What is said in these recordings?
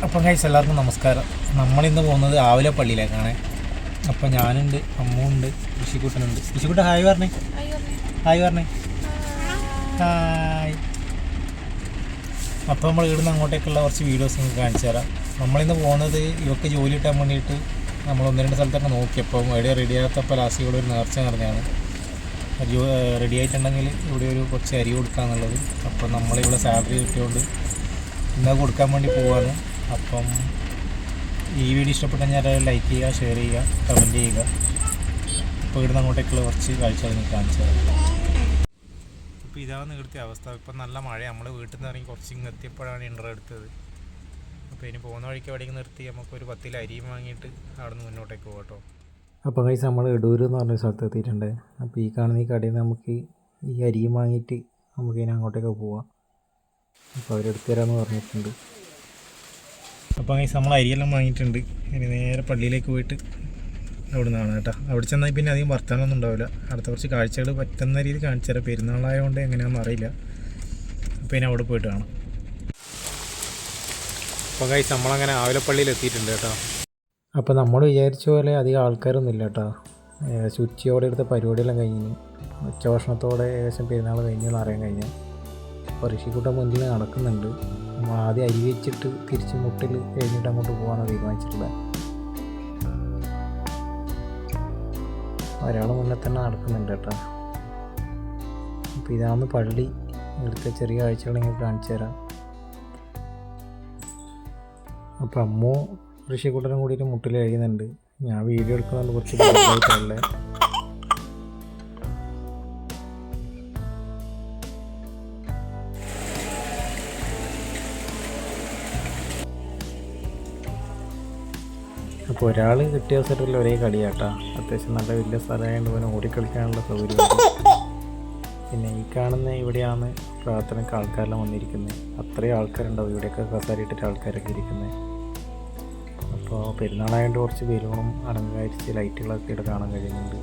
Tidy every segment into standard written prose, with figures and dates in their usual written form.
അപ്പം ഗൈസ് എല്ലാവർക്കും നമസ്കാരം. നമ്മളിന്ന് പോകുന്നത് ആവിലപ്പള്ളിയിലേക്കാണ്. അപ്പം ഞാനുണ്ട്, അമ്മുണ്ട്, ഋഷിക്കുട്ടനുണ്ട്. ഋഷിക്കുട്ടൻ ഹായ് പറഞ്ഞേ. ഹായ് പറഞ്ഞേ. ഹായ്. അപ്പോൾ നമ്മൾ ഇവിടുന്ന് അങ്ങോട്ടേക്കുള്ള കുറച്ച് വീഡിയോസ് നിങ്ങൾക്ക് കാണിച്ചു തരാം. നമ്മളിന്ന് പോകുന്നത് ഇവർക്ക് ജോലി കിട്ടാൻ വേണ്ടിയിട്ട് നമ്മൾ ഒന്ന് രണ്ട് സ്ഥലത്തൊക്കെ നോക്കിയപ്പോൾ എവിടെ റെഡി ആകാത്തപ്പോൾ ലാസ്റ്റ് ഇവിടെ ഒരു നേർച്ച നടന്നതാണ്. റെഡി ആയിട്ടുണ്ടെങ്കിൽ ഇവിടെ ഒരു കുറച്ച് അരി കൊടുക്കാന്നുള്ളത്. അപ്പം നമ്മളിവിടെ സാലറി കിട്ടിയതുകൊണ്ട് ഇന്നത് കൊടുക്കാൻ വേണ്ടി പോവാണ്. അപ്പം ഈ വീഡിയോ ഇഷ്ടപ്പെട്ട് കഴിഞ്ഞാൽ ലൈക്ക് ചെയ്യുക, ഷെയർ ചെയ്യുക, കമൻറ്റ് ചെയ്യുക. അപ്പോൾ ഇവിടുന്ന് അങ്ങോട്ടേക്കുള്ള കുറച്ച് കാഴ്ചകൾ നിങ്ങൾക്ക് കാണിച്ചു തരാം. ഇപ്പോൾ ഇതാണ് ഇവിടുത്തെ അവസ്ഥ. ഇപ്പം നല്ല മഴ. നമ്മൾ വീട്ടിൽ നിന്ന് ഇറങ്ങി കുറച്ച് ഇങ്ങ് എത്തിയപ്പോഴാണ് ഇൻ്റർ എടുത്തത്. അപ്പോൾ ഇനി പോകുന്ന വഴിക്ക് എവിടേക്ക് നിർത്തി നമുക്കൊരു 10 അരിയും വാങ്ങിയിട്ട് അവിടെ നിന്ന് മുന്നോട്ടേക്ക് പോകാം കേട്ടോ. അപ്പോൾ കഴിച്ച് നമ്മൾ എടൂർ എന്ന് പറഞ്ഞ സ്ഥലത്ത് എത്തിയിട്ടുണ്ട്. അപ്പോൾ ഈ കാണുന്ന ഈ കടയിൽ നിന്ന് നമുക്ക് ഈ അരിയും വാങ്ങിയിട്ട് നമുക്കിനി അങ്ങോട്ടേക്ക് പോവാം. അപ്പോൾ അവരെടുത്ത് തരാമെന്ന് പറഞ്ഞിട്ടുണ്ട്. അപ്പോൾ കഴിച്ച് നമ്മൾ അരിയെല്ലാം വാങ്ങിയിട്ടുണ്ട്. ഇനി നേരെ പള്ളിയിലേക്ക് പോയിട്ട് അവിടെ നിന്നാണ് കേട്ടോ. അവിടെ ചെന്നാൽ പിന്നെ അധികം വർത്താനമൊന്നും ഉണ്ടാവില്ല. അടുത്ത കുറച്ച് കാഴ്ചകൾ പറ്റുന്ന രീതിയിൽ കാണിച്ചു തരാം. പെരുന്നാളായതുകൊണ്ട് എങ്ങനെയാണെന്ന് അറിയില്ല. അപ്പോൾ ഇനി അവിടെ പോയിട്ട് കാണാം. അപ്പോൾ കഴിച്ച് നമ്മളങ്ങനെ ആവിലപ്പള്ളിയിൽ എത്തിയിട്ടുണ്ട് കേട്ടോ. അപ്പോൾ നമ്മൾ വിചാരിച്ച പോലെ അധികം ആൾക്കാരൊന്നും ഇല്ല കേട്ടോ. ഏകദേശം ഉച്ചയോടെ എടുത്ത പരിപാടിയെല്ലാം കഴിഞ്ഞു. ഉച്ചഭക്ഷണത്തോടെ ഏകദേശം പെരുന്നാൾ കഴിഞ്ഞെന്ന് അറിയാൻ കഴിഞ്ഞാൽ. അപ്പോൾ ഋഷിക്കുട്ടൻ മുന്നിൽ നടക്കുന്നുണ്ട്. നമ്മൾ ആദ്യം അരി വെച്ചിട്ട് തിരിച്ച് മുട്ടിൽ കഴിഞ്ഞിട്ട് അങ്ങോട്ട് പോകാമെന്ന് തീരുമാനിച്ചിട്ടുള്ളത്. ഒരാൾ മുന്നേ തന്നെ നടക്കുന്നുണ്ട് കേട്ടോ. അപ്പോൾ ഇതാണ് പള്ളി. ഇവിടുത്തെ ചെറിയ കാഴ്ചകൾ നിങ്ങൾക്ക് കാണിച്ചു തരാം. അപ്പോൾ അമ്മോ ഋഷിക്കുട്ടനും കൂടിയിട്ട് മുട്ടിൽ കഴിയുന്നുണ്ട്. ഞാൻ വീഡിയോ എടുക്കുന്നതുകൊണ്ട് കുറച്ച് ബുദ്ധിമുട്ടായിട്ടുള്ളത്. അപ്പോൾ ഒരാൾ കിട്ടിയ അവസരത്തിൽ ഒരേ കളിയാട്ടാ. അത്യാവശ്യം നല്ല വലിയ സ്ഥലമായതുകൊണ്ട് പിന്നെ ഓടിക്കളിക്കാനുള്ള സൗകര്യമുണ്ട്. പിന്നെ ഈ കാണുന്ന ഇവിടെയാണ് പ്രാർത്ഥനയ്ക്ക് ആൾക്കാരെല്ലാം വന്നിരിക്കുന്നത്. അത്രയും ആൾക്കാരുണ്ടാവും ഇവിടെയൊക്കെ കസാരയിട്ടിട്ട് ആൾക്കാരൊക്കെ ഇരിക്കുന്നത്. അപ്പോൾ പെരുന്നാളായതുകൊണ്ട് കുറച്ച് ബലൂണും അലങ്കരിച്ച് ലൈറ്റുകളൊക്കെ ഇവിടെ കാണാൻ കഴിയുന്നുണ്ട്.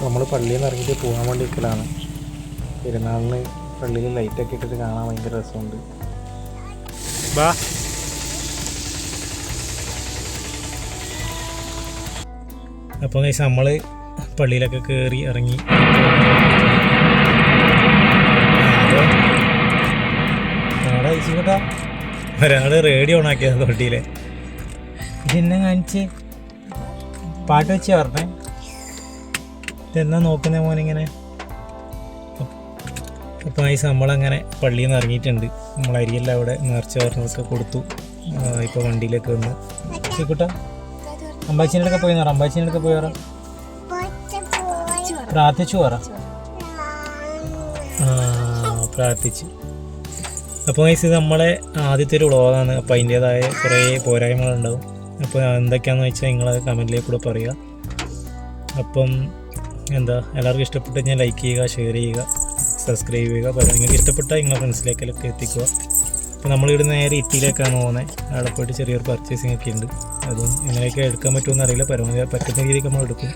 നമ്മൾ പള്ളിയിൽ നിന്ന് ഇറങ്ങിയിട്ട് പോകാൻ വേണ്ടി നിൽക്കലാണ്. പെരുന്നാളിന് പള്ളിയിൽ ലൈറ്റൊക്കെ ഇട്ടിട്ട് കാണാൻ ഭയങ്കര രസമുണ്ട്. അപ്പോൾ നമ്മൾ പള്ളിയിലൊക്കെ കയറി ഇറങ്ങി. ഒരാൾ റേഡിയോ ഓണാക്കിയത് തൊട്ടിയിലെ ഇതെന്നെ കാണിച്ച് പാട്ട് വെച്ച് പറഞ്ഞേ. ഇതെന്നാ നോക്കുന്ന മോനിങ്ങനെ. അപ്പോൾ നമ്മളങ്ങനെ പള്ളിയിൽ നിന്ന് ഇറങ്ങിയിട്ടുണ്ട്. നമ്മൾ അരിയെല്ലാം അവിടെ നേർച്ച പറഞ്ഞതൊക്കെ കൊടുത്തു. ഇപ്പോൾ വണ്ടിയിലേക്ക് വന്നു. കൂട്ടാ അമ്പാച്ചിനടുക്കെ പോയി പറ. അമ്പാച്ചിനടുക്കെ പോയി പറ. പ്രാർത്ഥിച്ചു പറ. പ്രാർത്ഥിച്ചു. അപ്പോൾ ഇത് നമ്മളെ ആദ്യത്തെ ഒരു വ്ളോഗാണ്. അപ്പോൾ അതിൻ്റേതായ കുറേ പോരായ്മകളുണ്ടാവും. അപ്പോൾ എന്തൊക്കെയാണെന്ന് വെച്ചാൽ നിങ്ങളത് കമൻറ്റിലേക്ക് കൂടെ പറയുക. അപ്പം എല്ലാവർക്കും ഇഷ്ടപ്പെട്ട് കഴിഞ്ഞാൽ ലൈക്ക് ചെയ്യുക, ഷെയർ ചെയ്യുക, സബ്സ്ക്രൈബ് ചെയ്യുക. അപ്പോൾ നിങ്ങൾക്ക് ഇഷ്ടപ്പെട്ടാൽ നിങ്ങളുടെ ഫ്രണ്ട്സിലേക്കൊക്കെ എത്തിക്കുക. അപ്പോൾ നമ്മളിവിടെ നേരെ ഇറ്റിയിലേക്കാണ് പോകുന്നത്. അവിടെ പോയിട്ട് ചെറിയൊരു പർച്ചേസിങ് ഒക്കെ ഉണ്ട്. അതും എങ്ങനെയൊക്കെ എടുക്കാൻ പറ്റുമെന്ന് അറിയില്ല. പരമാവധി പറ്റുന്ന രീതിക്ക് നമ്മൾ എടുക്കും.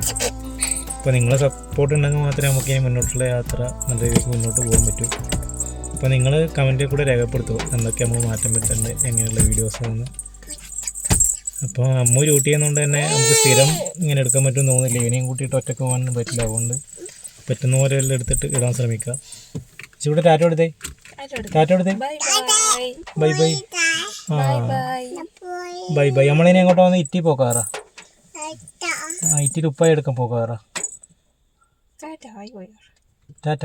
അപ്പോൾ നിങ്ങളെ സപ്പോർട്ട് ഉണ്ടെങ്കിൽ മാത്രമേ നമുക്ക് ഇനി മുന്നോട്ടുള്ള യാത്ര നല്ല രീതിക്ക് മുന്നോട്ട് പോകാൻ പറ്റൂ. അപ്പോൾ നിങ്ങൾ കമൻറ്റിൽ കൂടെ രേഖപ്പെടുത്തുക എന്തൊക്കെ നമ്മൾ മാറ്റം വരുത്തേണ്ടത്, എങ്ങനെയുള്ള വീഡിയോസ് എന്ന്. അപ്പോൾ അമ്മ ഡ്യൂട്ടി ചെയ്യുന്നതുകൊണ്ട് തന്നെ നമുക്ക് സ്ഥിരം ഇങ്ങനെ എടുക്കാൻ പറ്റുമെന്ന് തോന്നുന്നില്ല. ഇനിയും കൂട്ടിയിട്ട് ഒറ്റയ്ക്ക് പോകാനൊന്നും പറ്റില്ല. അതുകൊണ്ട് പറ്റുന്ന പോലെ എല്ലാം എടുത്തിട്ട് ഇടാൻ ശ്രമിക്കുക. ഇവിടെ ടാറ്റോ എടുത്തേ. ടാറ്റോ എടുത്തേ. Bye bye. Bye bye. നമ്മളിനി എങ്ങോട്ട് വന്ന് ഇറ്റി പോക്കാറാ. ഇറ്റിയിൽ ഉപ്പായി എടുക്കാൻ പോക്കാറാ. ടാറ്റ.